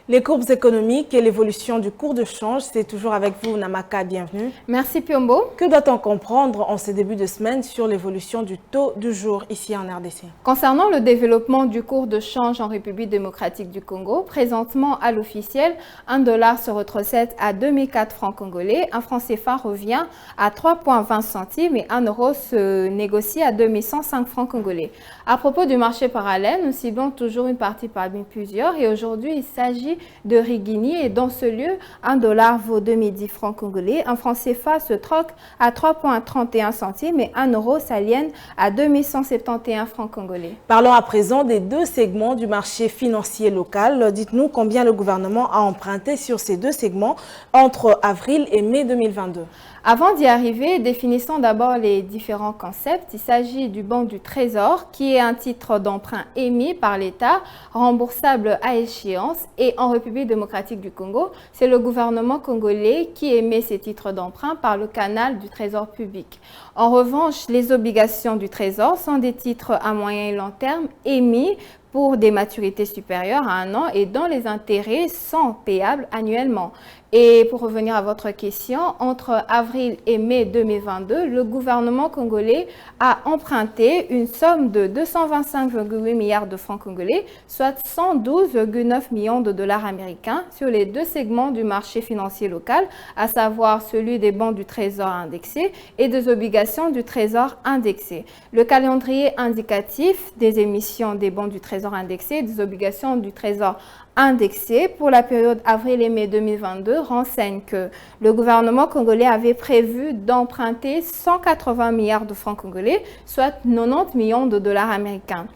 Les courbes économiques et l'évolution du cours de change, c'est toujours avec vous, Namaka, bienvenue. Merci Piombo. Que doit-on comprendre en ce début de semaine sur l'évolution du taux du jour ici en RDC? Concernant le développement du cours de change en République démocratique du Congo, présentement à l'officiel, 1 dollar se retrocède à 2004 francs congolais, un franc CFA revient à 3,20 centimes et 1 euro se négocie à 2105 francs congolais. À propos du marché parallèle, nous ciblons toujours une partie parmi plusieurs et aujourd'hui il s'agit de Rigini et dans ce lieu, 1 dollar vaut 2010 francs congolais, un franc CFA se troque à 3,31 centimes et 1 euro s'aliène à 2171 francs congolais. Parlons à présent des deux segments du marché financier local. Dites-nous combien le gouvernement a emprunté sur ces deux segments entre avril et mai 2022. Avant d'y arriver, définissons d'abord les différents concepts. Il s'agit du bon du Trésor, qui est un titre d'emprunt émis par l'État, remboursable à échéance. Et en République démocratique du Congo, c'est le gouvernement congolais qui émet ces titres d'emprunt par le canal du Trésor public. En revanche, les obligations du Trésor sont des titres à moyen et long terme émis pour des maturités supérieures à 1 an et dont les intérêts sont payables annuellement. Et pour revenir à votre question, entre avril et mai 2022, le gouvernement congolais a emprunté une somme de 225,8 milliards de francs congolais, soit 112,9 millions de dollars américains sur les deux segments du marché financier local, à savoir celui des bons du Trésor indexés et des obligations du Trésor indexées. Le calendrier indicatif des émissions des bons du Trésor indexés et des obligations du Trésor indexé pour la période avril et mai 2022 renseigne que le gouvernement congolais avait prévu d'emprunter 180 milliards de francs congolais, soit 90 millions de dollars américains.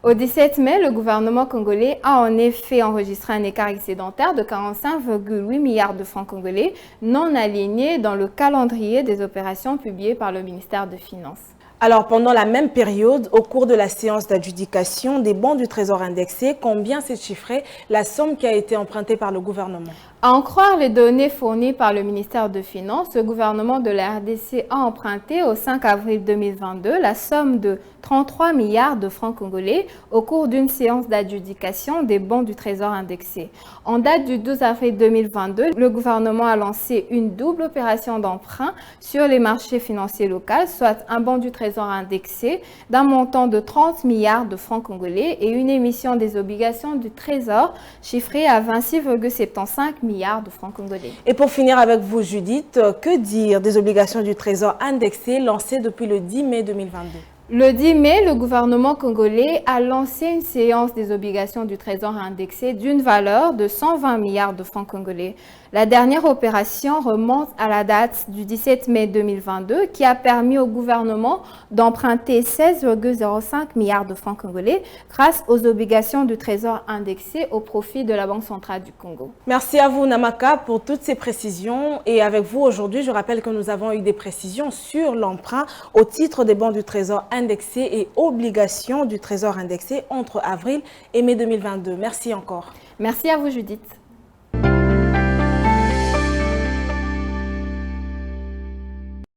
Au 17 mai, le gouvernement congolais a en effet enregistré un écart excédentaire de 45,8 milliards de francs congolais non alignés dans le calendrier des opérations publié par le ministère des Finances. Alors, pendant la même période, au cours de la séance d'adjudication des bons du Trésor indexés, combien s'est chiffrée la somme qui a été empruntée par le gouvernement? À en croire les données fournies par le ministère des Finances, le gouvernement de la RDC a emprunté au 5 avril 2022 la somme de 33 milliards de francs congolais au cours d'une séance d'adjudication des bons du Trésor indexés. En date du 12 avril 2022, le gouvernement a lancé une double opération d'emprunt sur les marchés financiers locaux, soit un bon du Trésor indexé d'un montant de 30 milliards de francs congolais et une émission des obligations du Trésor chiffrée à 26,75 milliards de francs congolais. Et pour finir avec vous, Judith, que dire des obligations du Trésor indexées lancées depuis le 10 mai 2022? Le 10 mai, le gouvernement congolais a lancé une séance des obligations du Trésor indexé d'une valeur de 120 milliards de francs congolais. La dernière opération remonte à la date du 17 mai 2022 qui a permis au gouvernement d'emprunter 16,05 milliards de francs congolais grâce aux obligations du Trésor indexé au profit de la Banque centrale du Congo. Merci à vous, Namaka, pour toutes ces précisions. Et avec vous, aujourd'hui, je rappelle que nous avons eu des précisions sur l'emprunt au titre des bons du Trésor indexés et obligations du Trésor indexé entre avril et mai 2022. Merci encore. Merci à vous, Judith.